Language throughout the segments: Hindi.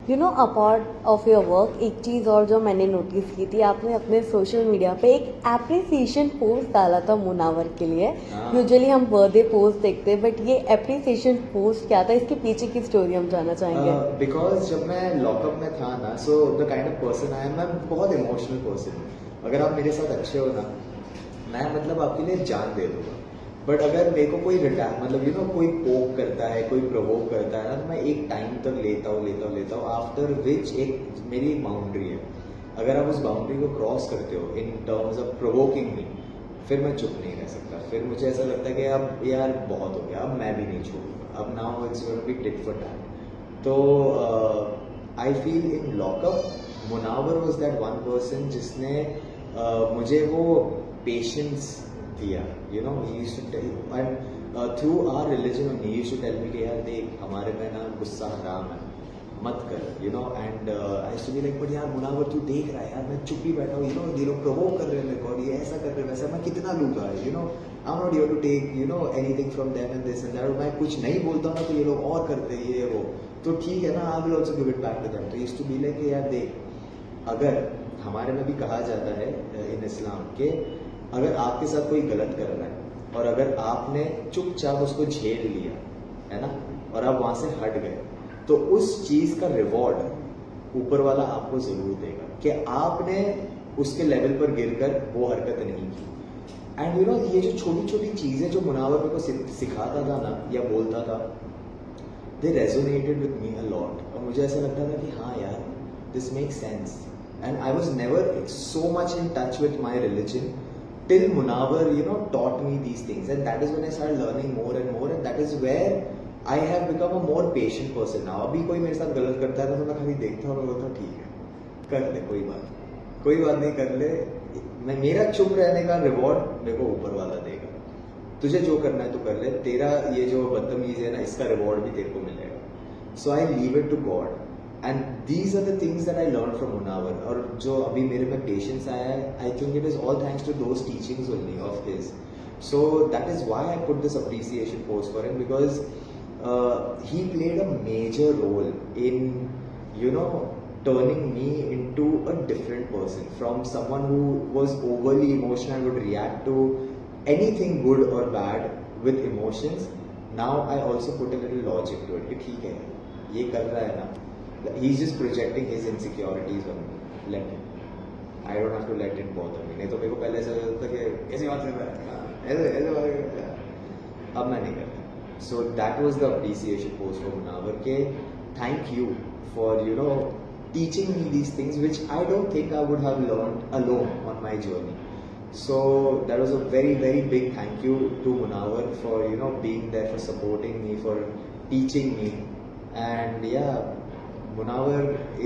You know apart of your work एक चीज़ और जो मैंने नोटिस की थी, आपने अपने सोशल मीडिया पे एक एप्रिसिएशन पोस्ट डाला था मुनावर के लिए। यूजुअली हम बर्थडे पोस्ट देखते हैं, बट ये एप्रिसिएशन पोस्ट क्या था, इसके पीछे की स्टोरी हम जानना चाहेंगे। बिकॉज जब मैं लॉकअप में था ना, so the kind of person I am, मैं बहुत इमोशनल पर्सन हूँ। अगर आप मेरे साथ अच्छे हो ना, मैं मतलब आपके लिए जान दे दूंगा। बट अगर मेरे को कोई मतलब यू नो कोई पोक करता है, कोई प्रोवोक करता है ना, तो मैं एक टाइम तक लेता हूँ आफ्टर विच एक मेरी बाउंड्री है। अगर आप उस बाउंड्री को क्रॉस करते हो इन टर्म्स ऑफ प्रोवोकिंग मी, फिर मैं चुप नहीं रह सकता। फिर मुझे ऐसा लगता है कि अब यार बहुत हो गया, अब मैं भी नहीं छोड़ूंगा, अब now it's going to be tit for tat. तो I feel in lockup Munawar was that one person जिसने मुझे वो पेशेंस दिया। You know he used to tell, and through our religion he used to tell me कि यार देख, हमारे में ना गुस्सा हराम है, मत कर, you know. And I used to be like, but यार मुनावर तू देख रहा है यार, मैं चुप ही बैठा हूँ, ये लोग प्रोवोक कर रहे हैं मेरे को, और ये ऐसा कर रहे हैं वैसा, मैं कितना लूंगा, you know. I am not here to take you know anything from them and this and that. मैं कुछ नहीं बोलता ना तो ये लोग और करते हैं ये वो, तो ठीक है ना, I will also give it back to them. तो यूज्ड टू बी लाइक यार देख, अगर हमारे में भी कहा जाता है इन इस्लाम के, अगर आपके साथ कोई गलत कर रहा है और अगर आपने चुपचाप उसको झेल लिया है ना, और आप वहां से हट गए, तो उस चीज का रिवॉर्ड ऊपर वाला आपको जरूर देगा कि आपने उसके लेवल पर गिरकर वो हरकत नहीं की। एंड यू नो ये जो छोटी छोटी चीजें जो मुनावर मेरे को सिखाता था ना या बोलता था, they resonated with me a lot. और मुझे ऐसा लगता था कि हाँ यार, this make sense. And I was never so much in touch with my religion till Munawar, you know, taught me these things, and that is when I started learning more and more, and that is where I have become a more patient person now. अभी कोई मेरे साथ गलत करता है तो मैं खाली देखता हूँ और बोलता हूँ ठीक है, कर ले, कोई बात नहीं, कर ले। मैं मेरा चुप रहने का रिवॉर्ड मेरे को ऊपर वाला देगा। तुझे जो करना है तो कर ले, तेरा ये जो बदतमीज है ना, इसका रिवॉर्ड भी तेरे को मिलेगा। So I leave it to God, and these are the things that I learn from Munawar. और जो अभी मेरे में पेशेंस आया है, I think it is all thanks to those teachings only of his. So that is why I put this appreciation post for him, because he played a major role in, you know, turning me into a different person, from someone who was overly emotional, would react to anything good or bad with emotions. Now I also put a little logic to it कि ठीक है, ये कर रहा है ना, he's just projecting his insecurities on me, let him, I don't have to let it bother me। नहीं तो मेरे को पहले ऐसा लगता था कि ऐसे बात कर रहा है, ऐसे बात कर रहा है, अब मैं नहीं करता। So that was the appreciation post for Munawar ke thank you for, you know, teaching me these things which I don't think I would have learned alone on my journey. So that was a very very big thank you to Munawar for, you know, being there, for supporting me, for teaching me. And yeah, Munawar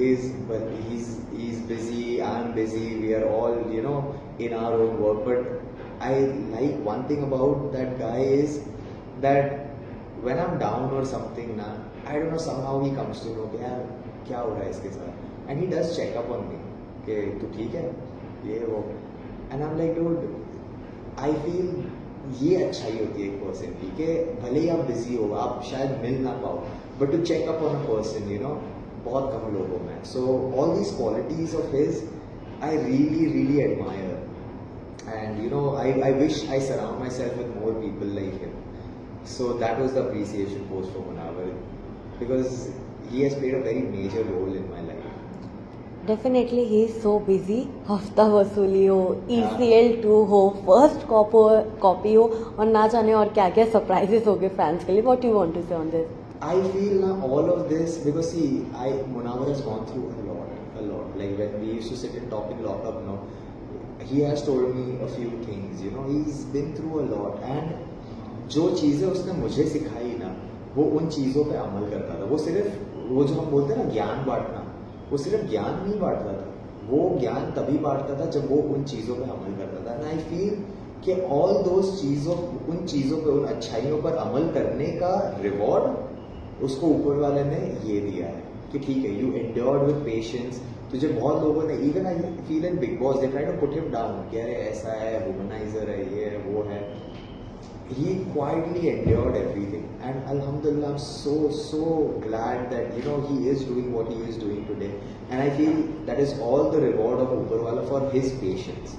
is, well, he's busy, I'm busy, we are all, you know, in our own work, but I like one thing about that guy is that when I'm down or something na, I don't know, somehow he comes to know कि यार क्या हो रहा है इसके साथ, and he does check up on me कि तू ठीक है, ये वो, and I'm like dude, I feel ये अच्छाई होती है एक पर्सन की कि भले ही आप बिजी हो, आप शायद मिल ना पाओ, but to check up on a person, you know, बहुत कम लोगों में। So all these qualities of his I really really admire, and you know I wish I surround myself with more people like him. So that was the appreciation post for Munawar, because he has played a very major role in my life. Definitely he is so busy, हफ्ता वसूली हो, ECL2 हो, फर्स्ट कॉपी हो, और ना जाने और क्या क्या सरप्राइजेस हो गए फैंस के लिए। व्हाट यू वांट टू से on this? I feel now all of this because see, Munawar has gone through a lot. Like when we used to sit and talk in lockup, no, he has told me a few things. You know, he's been through a lot, and जो चीज़ें उसने मुझे सिखाई ना, वो उन चीज़ों पे अमल करता था। वो सिर्फ वो जो हम बोलते हैं ना ज्ञान बांटना, वो सिर्फ ज्ञान नहीं बांटता था, वो ज्ञान तभी बांटता था जब वो उन चीज़ों पे अमल करता था। एंड आई फील कि ऑल दोज चीज़ों, उन चीज़ों पे, उन अच्छाइयों पर अमल करने का रिवॉर्ड उसको ऊपर वाले ने ये दिया है कि ठीक है, यू एंड्योर्ड विद पेशेंस। तुझे बहुत लोगों ने, even I feel in Bigg Boss, they try to put him down कि अरे ऐसा है, वुमनाइजर है, ये है वो है। He quietly endured everything, and Alhamdulillah, I'm so glad that, you know, he is doing what he is doing and I feel that is all the reward of Upperwala for his patience.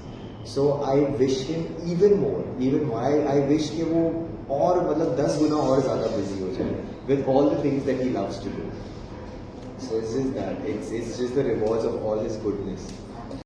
So I wish him even more. I wish कि वो और मतलब 10 गुना और ज़्यादा busy हो जाए with all the things that he loves to do. So it's just that. It's just the rewards of all his goodness.